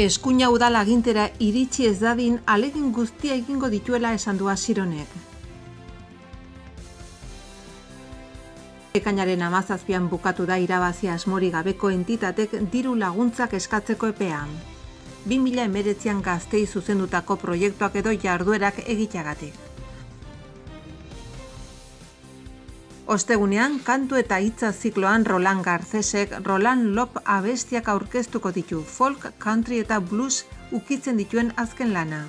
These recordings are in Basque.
Eskuina udal agintera iritsi ez dadin alegin guztia egingo dituela esan du Asironek. Ekainaren 17an bukatu da irabazi asmori gabeko entitatek diru laguntzak eskatzeko epea. 2019an Gazteei zuzendutako proiektuak edo jarduerak egiteagatik. Ostegunean, kantu eta hitza zikloan Roland Garcesek Roland Lop abestiak aurkeztuko ditu, folk, country eta blues ukitzen dituen azken lana.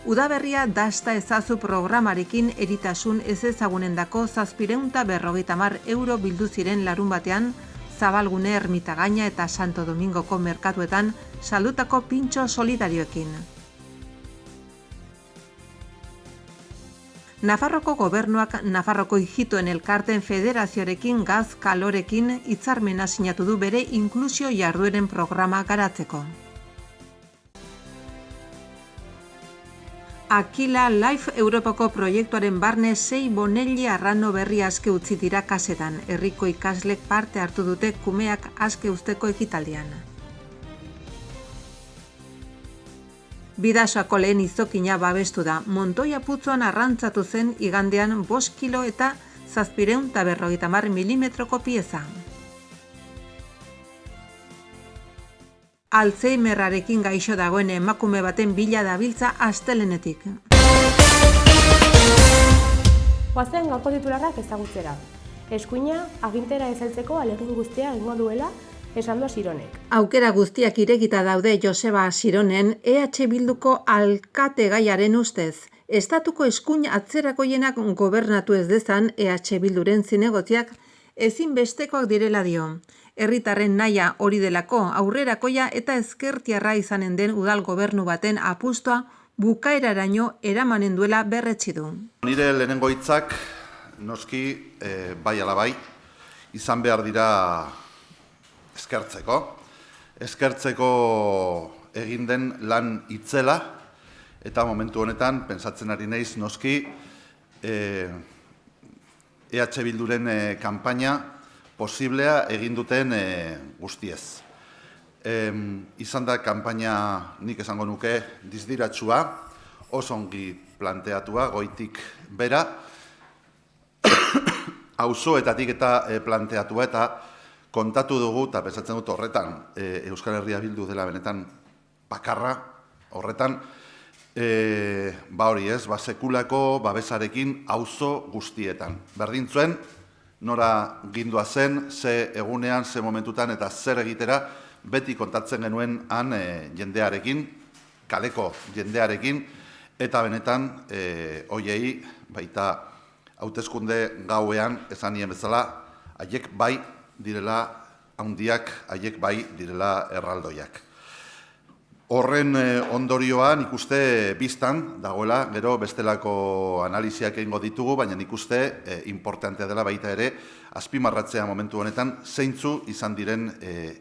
Udaberria dasta ezazu programarekin eritasun ez ezagunendako 750 euro bildu ziren larunbatean Zabalgune, Ermitagaina eta Santo Domingoko merkatuetan saldutako pintxo solidarioekin. Nafarroko gobernuak Nafarroko Ijitoen Elkarteen Federazioarekin gaz kalorekin hitzarmena sinatu du bere inklusio jardueren programa garatzeko. Aquila Life Europako proiektuaren barne 6 bonelli arrano berri aske utzi dira kasetan. Herriko ikaslek parte hartu dute kumeak aske uzteko ekitaldian. Bidasoako lehen izokina babestu da. Montoia putzuan arrantzatu zen igandean 5 kilo eta 750 milimetroko pieza. Alzheimerrarekin gaixo dagoen emakume baten bila dabiltza astelenetik. Goazen gaurko titularrak ezagutzera. Eskuina agintera ezeltzeko alegin guztia egingo duela esan du Asironek. Aukera guztiak irekita daude Joseba Asironen EH Bilduko alkate gaiaren ustez. Estatuko eskuin atzerakoienak gobernatu ez dezan EH Bilduren zinegotziak ezinbestekoak direla dio. Herritarren nahia hori delako aurrerakoia eta ezkertiarra izanen den udal gobernu baten apustua bukaeraraino eramanen duela berretsi du. Nire lehenengo hitzak noski bai ala bai izan behar dira eskertzeko egin den lan itzela eta momentu honetan pentsatzen ari naiz noski EH Bilduren kanpaina posiblea egin duten guztiez. Izan da kanpaina nik esango nuke dizdiratsua, oso ongi planteatua, goitik bera, auzoetatik eta planteatua eta kontatu dugu, eta pentsatzen dut horretan, Euskal Herria Bildu dela benetan bakarra, horretan, hori ez, sekulako babesarekin auzo guztietan. Berdin zuen, nora gindua zen, ze egunean, ze momentutan eta zer egitera beti kontatzen genuen han jendearekin, kaleko jendearekin, eta benetan hoiei baita hauteskunde gauean esan nien bezala, haiek bai direla handiak, haiek bai direla erraldoiak. Horren ondorioa nik uste biztan dagoela, gero bestelako analiziak egingo ditugu, baina nik uste importantea dela baita ere, azpimarratzea momentu honetan, zeintzu izan diren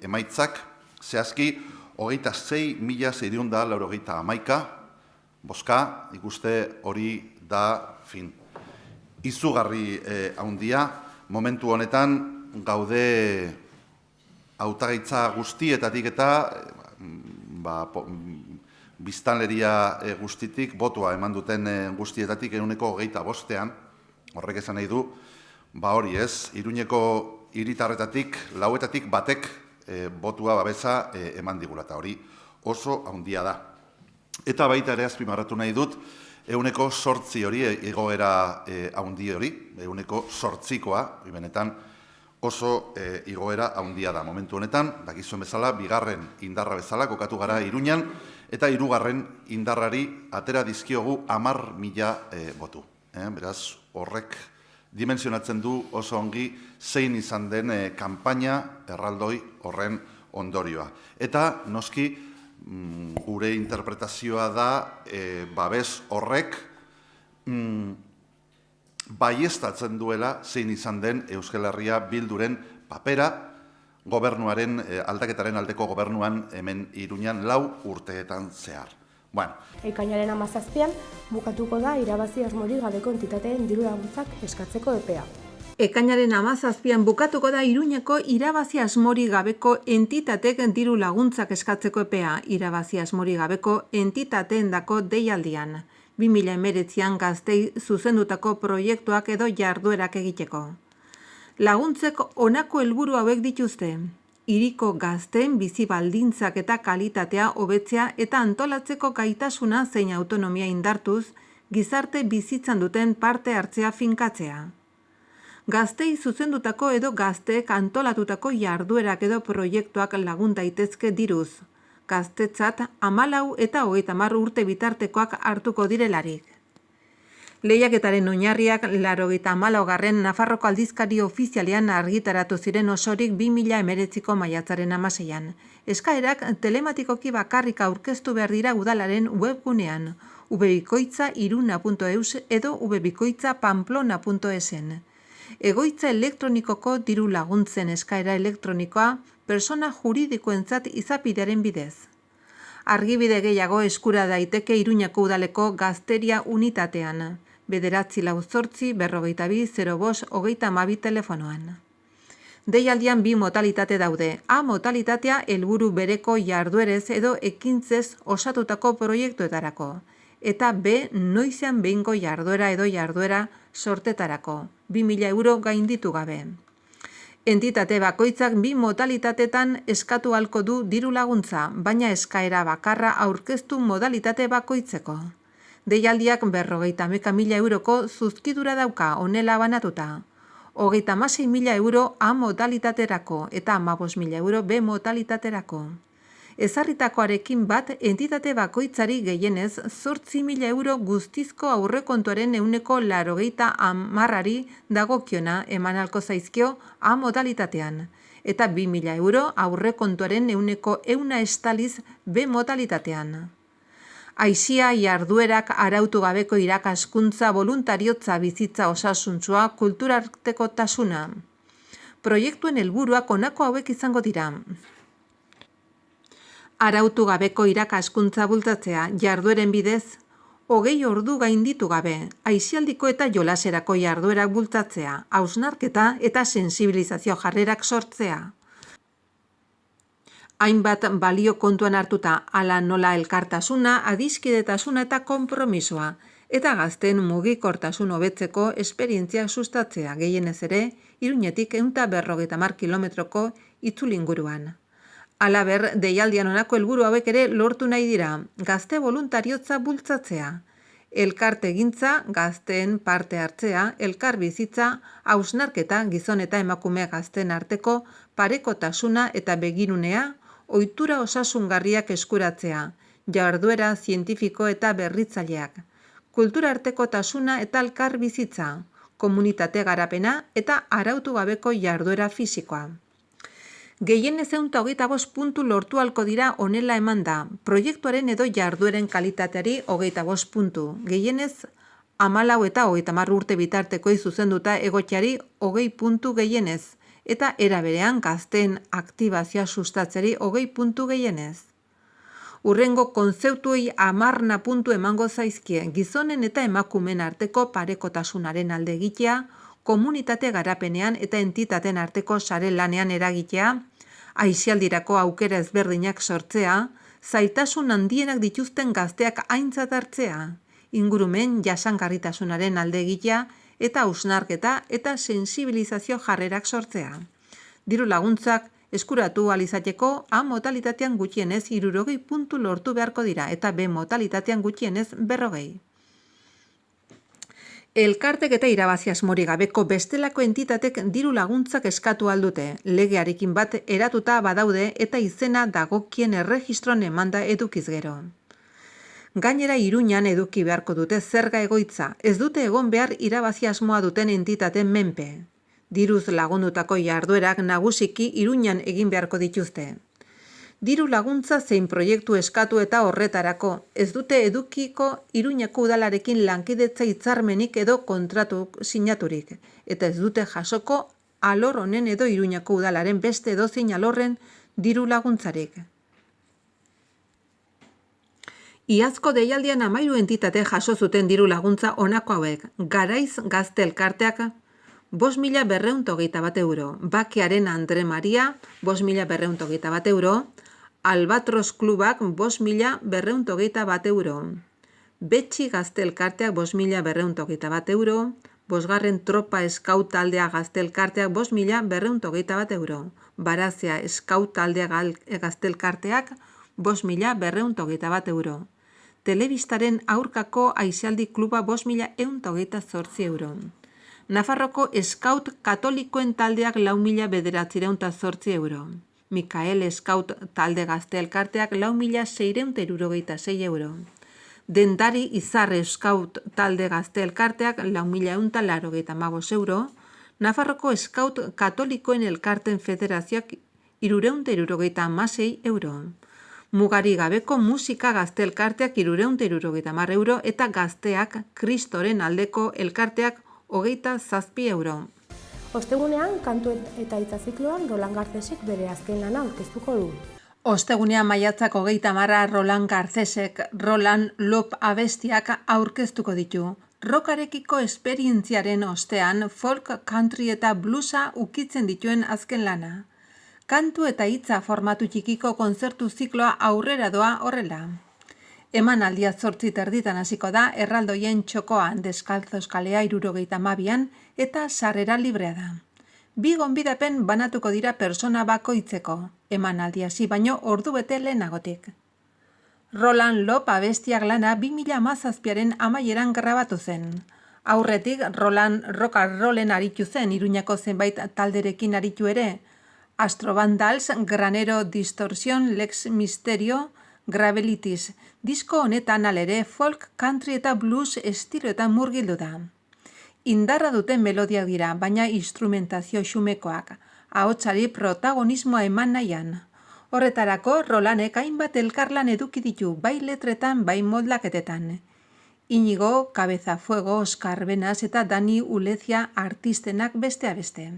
emaitzak, zehazki, 26.691 boska, nik uste hori da, izugarri handia, momentu honetan gaude hautagaitza guztietatik eta biztanleria guztitik, botua eman duten guztietatik 25%, horrek esan nahi du, hori ez, Iruñeko hiritarretatik, lauetatik batek botua babesa eman digula, eta hori oso handia da. Eta baita ere azpimarratu nahi dut, 8% hori, igoera handi hori, 8%koa, benetan, oso igoera handia da. Momentu honetan, dakizuen bezala, bigarren indarra bezala, kokatu gara Iruñan, eta hirugarren indarrari atera dizkiogu 10.000 botu. Beraz, horrek dimensionatzen du oso ongi zein izan den kanpaina erraldoi horren ondorioa. Eta, noski, gure interpretazioa da, babes horrek, baieztatzen duela zein izan den Euskal Herria Bilduren papera gobernuaren aldaketaren aldeko gobernuan hemen Iruñan 4 urteetan zehar. Ekainaren 17an bukatuko da irabazi asmorik gabeko entitateen diru laguntzak eskatzeko epea. Ekainaren 17an bukatuko da Iruñeko irabazi asmori gabeko entitatek diru laguntzak eskatzeko epea, irabazi asmori gabeko entitateendako deialdian. 2019an gaztei zuzendutako proiektuak edo jarduerak egiteko. Laguntzek honako helburu hauek dituzte: hiriko gazteen bizi baldintzak eta kalitatea hobetzea eta antolatzeko gaitasuna zein autonomia indartuz, gizarte bizitzan duten parte hartzea finkatzea. Gaztei zuzendutako edo gazteek antolatutako jarduerak edo proiektuak lagun daitezke diruz. Gaztetzat 14 eta 30 urte bitartekoak hartuko direlarik. Lehiaketaren oinarriak 94. Nafarroko aldizkari ofizialean argitaratu ziren osorik 2019ko maiatzaren 16an. Eskaerak telematikoki bakarrik aurkeztu behar dira udalaren webgunean, webikoitza.iruna.eus edo webikoitza.pamplona.esen. Egoitza elektronikoko diru laguntzen eskaera elektronikoa persona juridikoentzat izapidearen bidez. Argibide gehiago eskura daiteke Iruñako udaleko gazteria unitatean, 948 42 05 32 telefonoan. Deialdian 2 modalitate daude. A modalitatea helburu bereko jarduerez edo ekintzez osatutako proiektuetarako. Eta B noizean behingo jarduera edo jarduera sortetarako, 2.000 euro gainditu gabe. Entitate bakoitzak 2 modalitatetan eskatu ahalko du diru laguntza, baina eskaera bakarra aurkeztu modalitate bakoitzeko. Deialdiak 51.000 euroko zuzkidura dauka honela banatuta. 36.000 euro A modalitaterako eta 15.000 euro B modalitaterako. Ezarritakoarekin bat entitate bakoitzari gehienez 8.000 euro guztizko aurrekontuaren 80%-ari dagokiona eman ahalko zaizkio A modalitatean, eta 2.000 euro aurrekontuaren 100% estaliz B modalitatean. Aisia jarduerak arautu gabeko irakaskuntza voluntariotza bizitza osasuntsua kulturartekotasuna. Proiektuen helburuak honako hauek izango dira: arautu gabeko irakaskuntza bultzatzea, jardueren bidez 20 ordu gainditu gabe, aisialdiko eta jolaserako jarduerak bultzatzea, hausnarketa eta sensibilizazio jarrerak sortzea. Hainbat balio kontuan hartuta, hala nola elkartasuna, adiskidetasuna eta konpromisoa, eta gazten mugikortasun hobetzeko esperientziak sustatzea, gehienez ere, Iruñetik 150 kilometroko itzulinguruan. Halaber, deialdian honako helburu hauek ere lortu nahi dira: gazte voluntariotza bultzatzea, elkartegintza, gazteen parte hartzea, elkar bizitza, hausnarketa, gizon eta emakume gazteen arteko parekotasuna eta begirunea, ohitura osasungarriak eskuratzea, jarduera zientifiko eta berritzaileak, kulturartekotasuna eta elkar bizitza, komunitate garapena eta arautu gabeko jarduera fisikoa. Gehienez 125 puntu lortu ahalko dira honela eman da, proiektuaren edo jardueren kalitateari 25 puntu, gehienez 14 eta 30 urte bitartekoi zuzenduta egoteari 20 puntu gehienez, eta era berean gazteen aktibazioa sustatzeri 20 puntu gehienez. Urrengo kontzeptuei 10 puntu emango zaizkie: gizonen eta emakumeen arteko parekotasunaren alde egitea, komunitate garapenean eta entitateen arteko sare lanean eragitea, aisialdirako aukera ezberdinak sortzea, zailtasun handienak dituzten gazteak aintzat hartzea, ingurumen jasangarritasunaren alde egitea eta hausnarketa eta sensibilizazio jarrerak sortzea. Diru laguntzak eskuratu ahal izateko A modalitatean gutxienez 60 puntu lortu beharko dira eta B modalitatean gutxienez 40. Elkartek eta irabazi asmori gabeko bestelako entitatek diru laguntzak eskatu aldute, legearekin bat eratuta badaude eta izena dagokien erregistroan emanda edukiz gero. Gainera Iruñan eduki beharko dute zerga egoitza, ez dute egon behar irabazi asmoa duten entitaten menpe. Diruz lagundutako jarduerak nagusiki Iruñan egin beharko dituzte. Diru laguntza zein proiektu eskatu eta horretarako, ez dute edukiko Iruñako udalarekin lankidetza hitzarmenik edo kontratuk sinaturik, eta ez dute jasoko alor honen edo Iruñako udalaren beste edozein alorren diru laguntzarik. Iazko deialdian 13 entitate jaso zuten diru laguntza honako hauek: Garaiz Gazte Elkarteak 5.221 euro. Bakearen Andre Maria, 5.221 euro. Albatros Klubak, 5.221 euro. Betxi Gazte Elkarteak, 5.221 euro. Bosgarren Tropa Eskaut Taldea Gazte Elkarteak, 5.221 euro. Barazia Eskaut Taldea Gazte Elkarteak, 5.221 euro. Telebistaren Aurkako Aisialdi Kluba, 5.128 euro. Nafarroko Eskaut Katolikoen Taldeak, 4.908 euro. Mikael Eskaut Talde Gazte Elkarteak, 4.666 euro. Dendari Izar Eskaut Talde Gazte Elkarteak, 4.185 euro. Nafarroko Eskaut Katolikoen Elkarten Federazioak, 376 euro. Mugari Gabeko Musika Gazte Elkarteak, 370 euro, eta Gazteak Kristoren Aldeko Elkarteak, 27 euro. Ostegunean, kantu eta hitza zikloan Roland Garcesek bere azken lana aurkeztuko du. Ostegunean maiatzak 30 Roland Garcesek Roland Lop abestiak aurkeztuko ditu. Rockarekiko esperientziaren ostean folk, country eta bluesa ukitzen dituen azken lana. Kantu eta hitza formatu txikiko kontzertu zikloa aurrera doa horrela. Emanaldia 8:30 hasiko da Erraldoien Txokoan, Deskalzos kalea 72an eta sarrera librea da. 2 gonbidapen banatuko dira persona bakoitzeko, emanaldia hasi baino ordu bete lehenagotik. Roland Lop abestiak lana 2017aren amaieran grabatu zen. Aurretik Roland rock and rollen aritu zen, Iruñako zenbait talderekin aritu ere, Astro Vandals, Granero Distortion, Lex Misterio, Gravelitis. Disko honetan alere folk, country eta blues estiloetan murgildu da. Indarra duten melodiak dira, baina instrumentazio xumekoak, ahotsari protagonismoa eman nahian. Horretarako, Rolandek hainbat elkarlan eduki ditu, bai letretan, bai modlaketetan. Inigo, Cabezafuego, Oskar Benas eta Dani Ulezia artistenak besteak beste.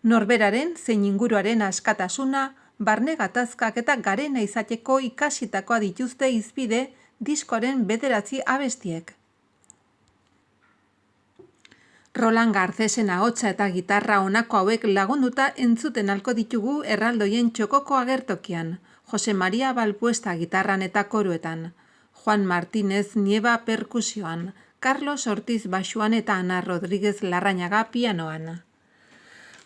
Norberaren zein inguruaren askatasuna, barne gatazkak eta garena izateko ikasitakoa dituzte hizpide diskoaren 9 abestiek. Roland Garcesen ahotsa eta gitarra honako hauek lagunduta entzuten alko ditugu Erraldoien Txokoko agertokian, Jose Maria Balpuesta gitarran eta koruetan, Juan Martínez Nieva perkusioan, Carlos Ortiz basuan eta Ana Rodríguez Larrañaga pianoan.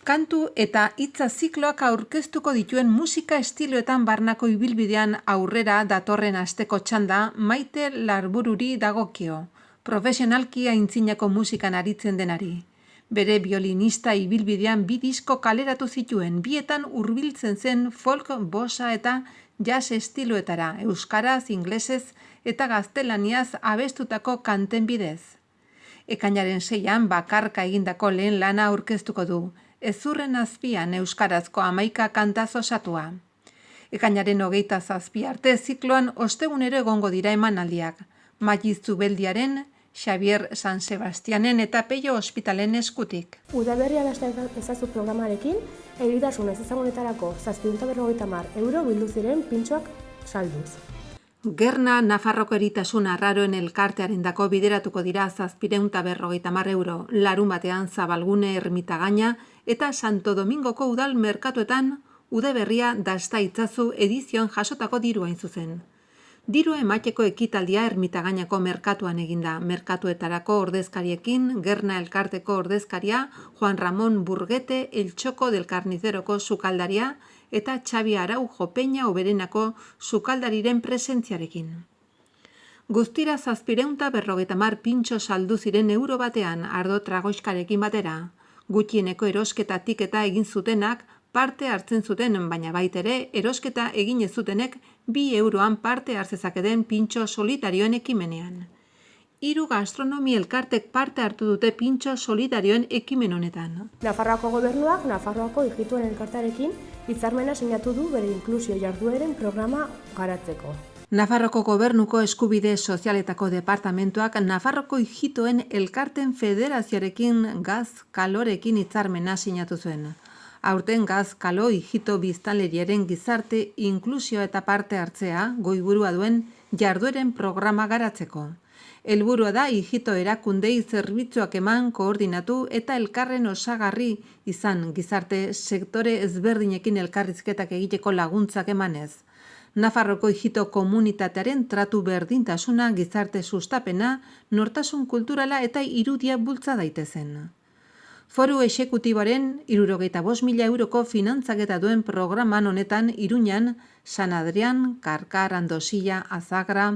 Kantu eta hitza zikloak aurkeztuko dituen musika estiloetan barnako ibilbidean aurrera datorren asteko txanda Maite Larbururi dagokio, profesionalki aintzinako musikan aritzen denari. Bere violinista ibilbidean 2 disko kaleratu zituen, bietan hurbiltzen zen folk, bossa eta jazz estiloetara, euskaraz, inglesez eta gaztelaniaz abestutako kanten bidez. Ekainaren 6an bakarka egindako lehen lana aurkeztuko du, Ezurren azpian euskarazko 11 kantaz osatua. Ekainaren 27 arte zikloan ostegunero egongo dira emanaldiak, Maiz Zubeldiaren, Xavier San Sebastianen eta Peio Ospitalen eskutik. Udaberria beste ezazu programarekin, egidasun ez ezagunetarako 750 euro bildu ziren pintxoak salduz. Gerna Nafarroko Eritasun Arraroen Elkartearendako bideratuko dira 750 euro, larun batean Zabalgune Ermitagaina eta Santo Domingoko udal merkatuetan Udaberria dasta itzazu edizioan jasotako dirua hain zuzen. Dirua emateko ekitaldia Ermitagainako merkatuan eginda, merkatuetarako ordezkariekin, Gerna Elkarteko ordezkaria, Juan Ramon Burguete, El Txoko del Carniceroko sukaldaria, eta Xabi Araujo Peña Oberenako sukaldariren presentziarekin. Guztira 750 pintxo saldu ziren euro batean Ardo Tragoixkarekin batera. Gutxieneko erosketatik eta egin zutenak parte hartzen zuten, baina baitere erosketa egin ez zutenek 2 euroan parte hartzezakeden pintxo solidarioen ekimenean. 3 gastronomi elkartek parte hartu dute pintxo solidarioen ekimen honetan. Nafarroako gobernuak Nafarroako ijituen elkartearekin hitzarmena sinatu du bere inklusio jardueren programa garatzeko. Nafarroko Gobernuko Eskubide Sozialetako Departamentuak Nafarroko Ijitoen Elkarten Federazioarekin gaz kalorekin hitzarmena sinatu zuen. Aurten gaz kalo ijito biztanleriaren gizarte inklusioa eta parte hartzea goiburua duen jardueren programa garatzeko. Helburua da hijito erakundei zerbitzuak eman, koordinatu eta elkarren osagarri izan gizarte sektore ezberdinekin elkarrizketak egiteko laguntzak emanez. Nafarroko hijito komunitatearen tratu berdintasuna, gizarte sustapena, nortasun kulturala eta irudia bultza daitezen. Foru exekutiboaren 75.000 euroko finantzaketa duen programan honetan Iruñan, San Adrián, Karkar, Andosilla, Azagra,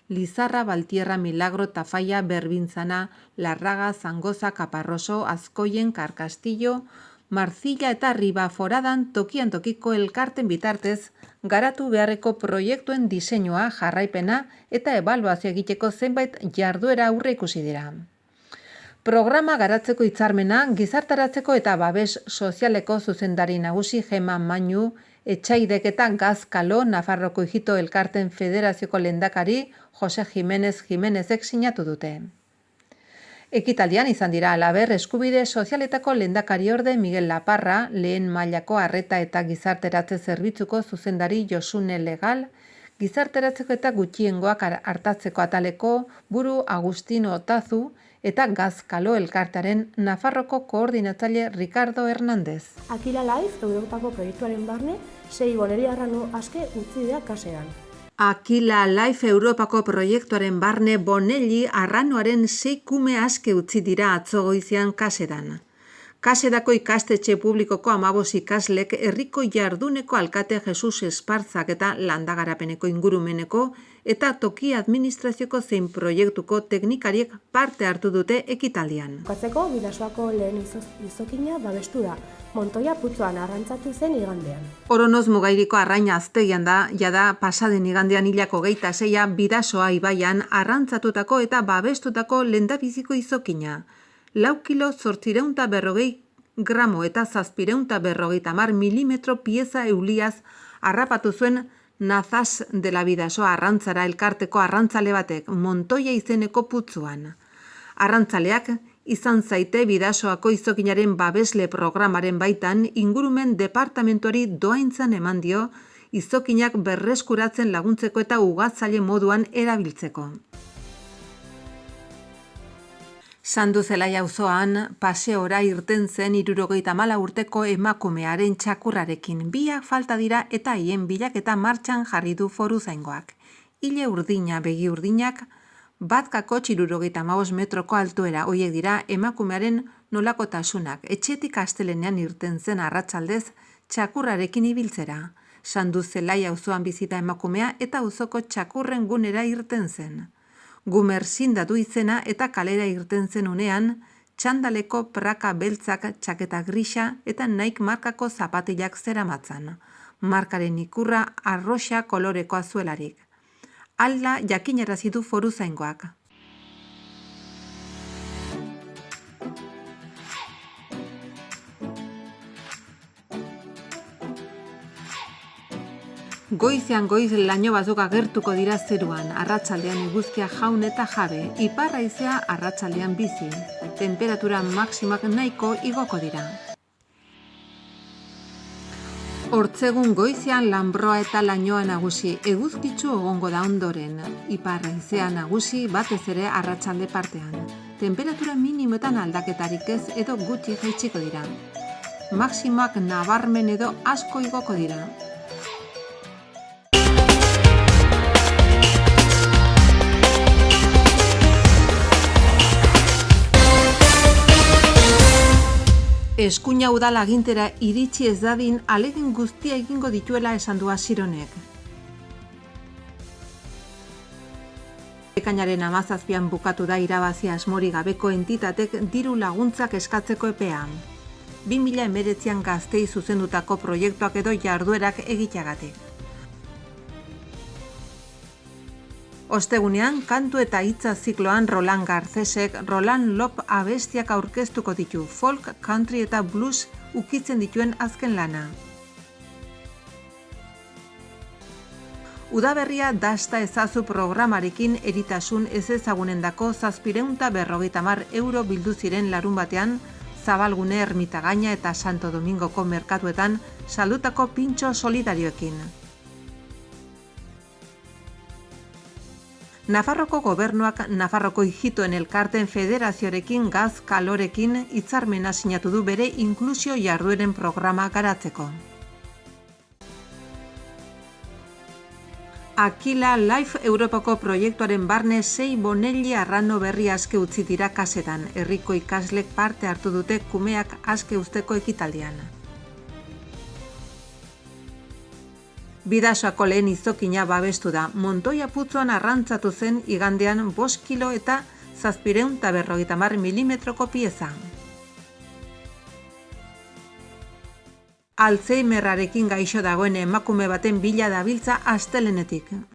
Lizarra, Baltierra, Milagro, Tafalla, Berbintzana, Larraga, Zangoza, Caparroso, Azkoien, Karkastillo, Marcilla eta Ribaforadan tokian tokiko elkarten bitartez garatu beharreko proiektuen diseinua, jarraipena eta ebaluazio egiteko zenbait jarduera aurreikusi dira. Programa garatzeko hitzarmena, gizartaratzeko eta babes sozialeko zuzendari nagusi Gema Mañu, Etxaidek eta Gazkalo, Nafarroko hijito elkarten federazioko lehendakari Jose Jimenezek sinatu dute. Ekitaldian izan dira halaber eskubide sozialetako lehendakariorde Miguel Laparra, lehen mailako arreta eta gizarteratze zerbitzuko zuzendari Josune Legal, gizarteratzeko eta gutxiengoak hartatzeko ataleko buru Agustin Otazu eta Gazkalo elkartaren Nafarroko koordinatzaile Ricardo Hernández. Akila Life Europako proiektuaren barne 6 boneriarranu aske utzi dira kasean. Akila Life Europako proiektuaren barne Bonelli arranoaren 6 kume aske utzi dira atzo goizean kasedan. Kasedako ikastetxe publikoko 15 ikaslek herriko jarduneko alkate Jesus Espartzak eta landagarapeneko ingurumeneko eta toki administrazioko zein proiektuko teknikariek parte hartu dute ekitaldian. Bukatzeko, Bidasoako lehen izokina babestu da, Montoia putzuan arrantzatu zen igandean. Oronoz Mugairiko arraina aztegian da, jada pasaden igandean hilako 26a Bidasoa ibaian arrantzatutako eta babestutako lehendabiziko izokina. 4 kilo 840 gramo eta 750 milimetro pieza euliaz harrapatu zuen Nazas de la Bidasoa arrantzara elkarteko arrantzale batek Montoia izeneko putzuan. Arrantzaleak izan zaite Bidasoako izokinaren babesle programaren baitan ingurumen departamentuari doaintzan eman dio izokinak berreskuratzen laguntzeko eta ugatzaile moduan erabiltzeko. Sanduzelaia auzoan paseora irten zen 74 urteko emakumearen txakurrarekin. Biak falta dira eta haien bilaketa martxan jarri du foruzaingoak. Ile urdina, begi urdinak, batkako 75 metroko altuera hoiek dira emakumearen nolakotasunak. Etxetik astelenean irten zen arratsaldez txakurrarekin ibiltzera. Sanduzelaia auzoan bizita emakumea eta auzoko txakurren gunera irten zen. Gumer zindatu izena eta kalera irten zen unean, txandaleko praka beltzak txaketa grisa eta Nike markako zapatilak zeramatzan. Markaren ikurra arroxa kolorekoa zuelarik. Hala jakinarazi du foruzaingoak. Goizean goiz laino batzuk agertuko dira zeruan, arratsaldean eguzkia jaun eta jabe, ipar haizea arratsaldean bizi. Temperatura maximak nahiko igoko dira. Hortzegun goizean lanbroa eta lainoa nagusi, eguzkitsu egongo da ondoren. Ipar haizea nagusi batez ere arratsalde partean. Temperatura minimoetan aldaketarik ez edo gutxi jaitsiko dira. Maximoak nabarmen edo asko igoko dira. Eskuina udal agintera iritsi ez dadin alegin guztia egingo dituela esan du Asironek. Ekainaren 17an bukatu da irabazi asmori gabeko entitatek diru laguntzak eskatzeko epea. 2019an Gazteei zuzendutako proiektuak edo jarduerak egiteagatik. Ostegunean, kantu eta hitza zikloan Roland Garcesek Roland Lop abestiak aurkeztuko ditu, folk, country eta blues ukitzen dituen azken lana. Udaberria dasta ezazu programarekin eritasun ez ezagunendako 750 euro bildu ziren larun batean, Zabalgune, Ermitagaina eta Santo Domingoko merkatuetan saldutako pintxo solidarioekin. Nafarroko gobernuak Nafarroko Ijitoen Elkarteen Federazioarekin gaz kalorekin hitzarmena sinatu du bere inklusio jardueren programa garatzeko. Aquila Life Europako proiektuaren barne 6 bonelli arrano berri aske utzi dira kasetan. Herriko ikaslek parte hartu dute kumeak aske uzteko ekitaldian. Bidasoako lehen izokina babestu da. Montoia putzuan arrantzatu zen igandean 5 kilo eta 750 milimetroko pieza. Alzheimerrarekin gaixo dagoen emakume baten bila dabiltza astelehenetik.